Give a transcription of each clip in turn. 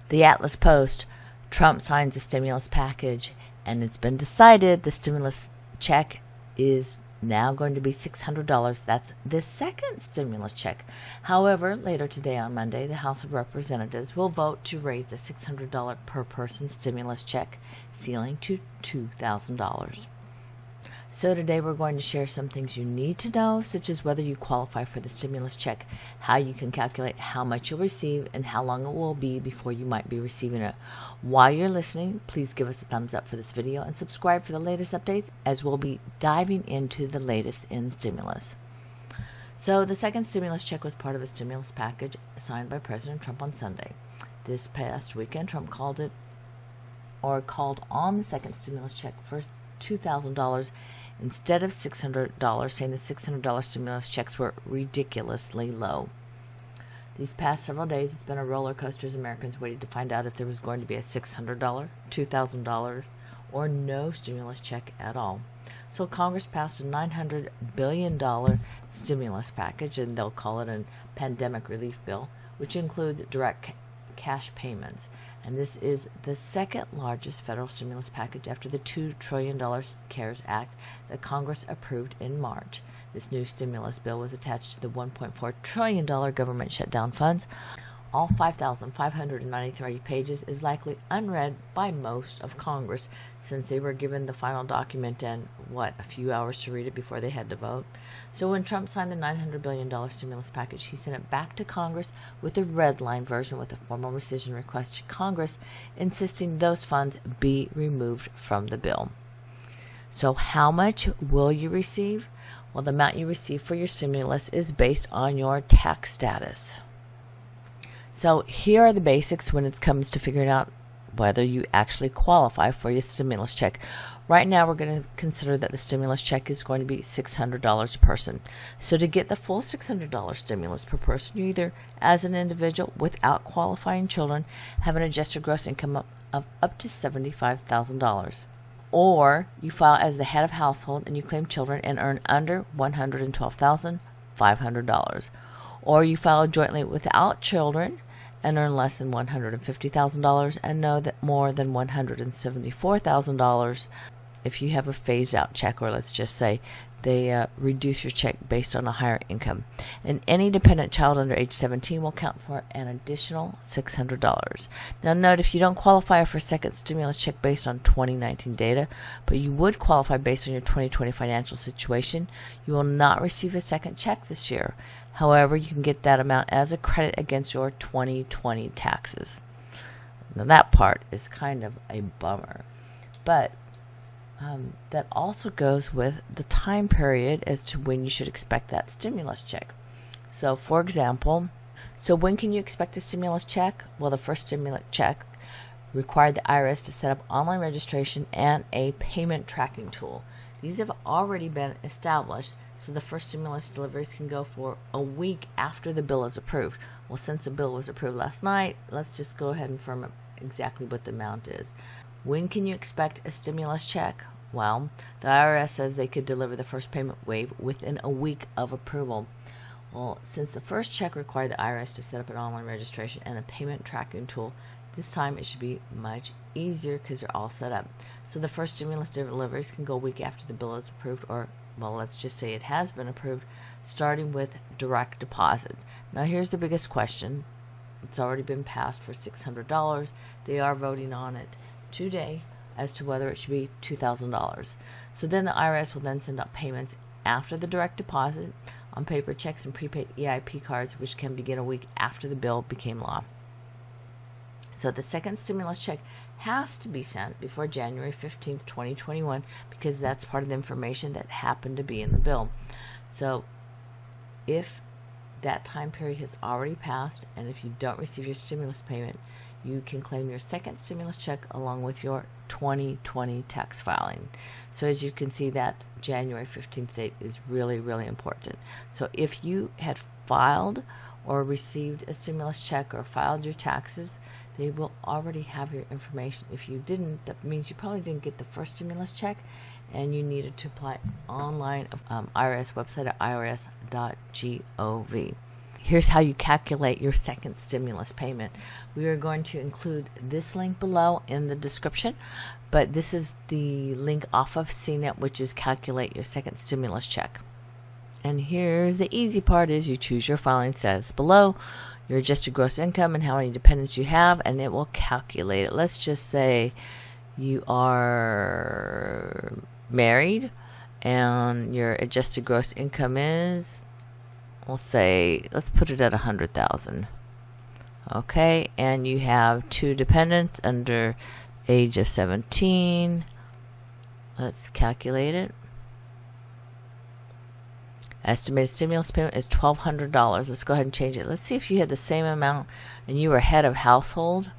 The Atlas Post, Trump signs a stimulus package, and it's been decided the stimulus check is now going to be $600. That's the second stimulus check. However, later today on Monday, the House of Representatives will vote to raise the $600 per person stimulus check ceiling to $2,000. So today we're going to share some things you need to know, such as whether you qualify for the stimulus check, how you can calculate how much you'll receive, and how long it will be before you might be receiving it. While you're listening, please give us a thumbs up for this video and subscribe for the latest updates, as we'll be diving into the latest in stimulus. So the second stimulus check was part of a stimulus package signed by President Trump on Sunday. This past weekend, Trump called on the second stimulus check for $2,000 instead of $600, saying the $600 stimulus checks were ridiculously low. These past several days, it's been a roller coaster as Americans waited to find out if there was going to be a $600, $2,000, or no stimulus check at all. So Congress passed a $900 billion stimulus package, and they'll call it a pandemic relief bill, which includes direct cash payments. And this is the second largest federal stimulus package after the $2 trillion CARES Act that Congress approved in March. This new stimulus bill was attached to the $1.4 trillion government shutdown funds. All 5,593 pages is likely unread by most of Congress, since they were given the final document and, a few hours to read it before they had to vote. So when Trump signed the $900 billion stimulus package, he sent it back to Congress with a redlined version with a formal rescission request to Congress, insisting those funds be removed from the bill. So how much will you receive? Well, the amount you receive for your stimulus is based on your tax status. So here are the basics when it comes to figuring out whether you actually qualify for your stimulus check. Right now, we're going to consider that the stimulus check is going to be $600 a person. So to get the full $600 stimulus per person, you either, as an individual without qualifying children, have an adjusted gross income of up to $75,000. Or you file as the head of household and you claim children and earn under $112,500. Or you file jointly without children and earn less than $150,000 and know that more than $174,000 if you have a phased out check, or let's just say they reduce your check based on a higher income. And any dependent child under age 17 will count for an additional $600. Now note, if you don't qualify for a second stimulus check based on 2019 data, but you would qualify based on your 2020 financial situation, you will not receive a second check this year. However, you can get that amount as a credit against your 2020 taxes. Now that part is kind of a bummer, but that also goes with the time period as to when you should expect that stimulus check. So for example, when can you expect a stimulus check? Well, the first stimulus check required the IRS to set up online registration and a payment tracking tool. These have already been established, so the first stimulus deliveries can go for a week after the bill is approved. Well, since the bill was approved last night, let's just go ahead and firm up exactly what the amount is. When can you expect a stimulus check? Well, the IRS says they could deliver the first payment wave within a week of approval. Well, since the first check required the IRS to set up an online registration and a payment tracking tool, this time it should be much easier because they're all set up. So the first stimulus deliveries can go a week after the bill is approved, or, well, let's just say it has been approved, starting with direct deposit. Now here's the biggest question. It's already been passed for $600. They are voting on it today as to whether it should be $2,000. So then the IRS will then send out payments after the direct deposit on paper checks and prepaid EIP cards, which can begin a week after the bill became law. So the second stimulus check has to be sent before January 15th, 2021, because that's part of the information that happened to be in the bill. So if that time period has already passed, and if you don't receive your stimulus payment, you can claim your second stimulus check along with your 2020 tax filing. So as you can see, that January 15th date is really, really important. So if you had filed or received a stimulus check or filed your taxes, they will already have your information. If you didn't, that means you probably didn't get the first stimulus check, and you needed to apply online, IRS website at irs.gov. here's how you calculate your second stimulus payment. We are going to include this link below in the description, but this is the link off of CNET, which is calculate your second stimulus check. And here's the easy part: is you choose your filing status below, your adjusted gross income, and how many dependents you have, and it will calculate it. Let's just say you are married and your adjusted gross income is, let's put it at 100,000. Okay, and you have 2 dependents under age of 17. Let's calculate it. Estimated stimulus payment is $1,200. Let's go ahead and change it. Let's see if you had the same amount and you were head of household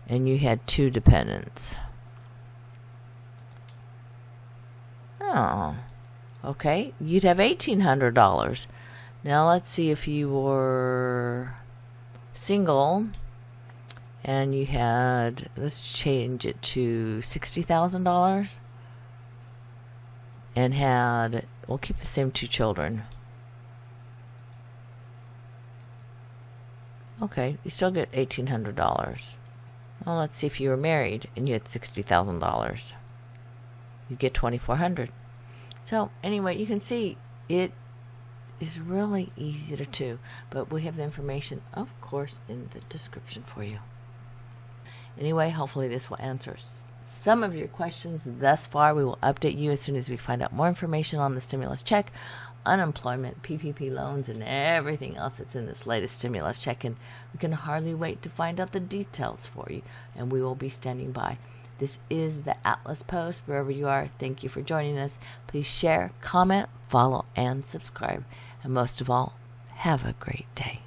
and you had 2 dependents. Oh, okay. You'd have $1,800. Now let's see if you were single and you had, let's change it to $60,000 and had, we'll keep the same 2 children. Okay, you still get $1,800. Well, let's see if you were married and you had $60,000. You get $2,400. So anyway, you can see it is really easy to do, but we have the information, of course, in the description for you. Anyway, hopefully this will answer some of your questions thus far. We will update you as soon as we find out more information on the stimulus check, unemployment, PPP loans, and everything else that's in this latest stimulus check. And we can hardly wait to find out the details for you, and we will be standing by. This is the Atlas Post. Wherever you are, thank you for joining us. Please share, comment, follow, and subscribe. And most of all, have a great day.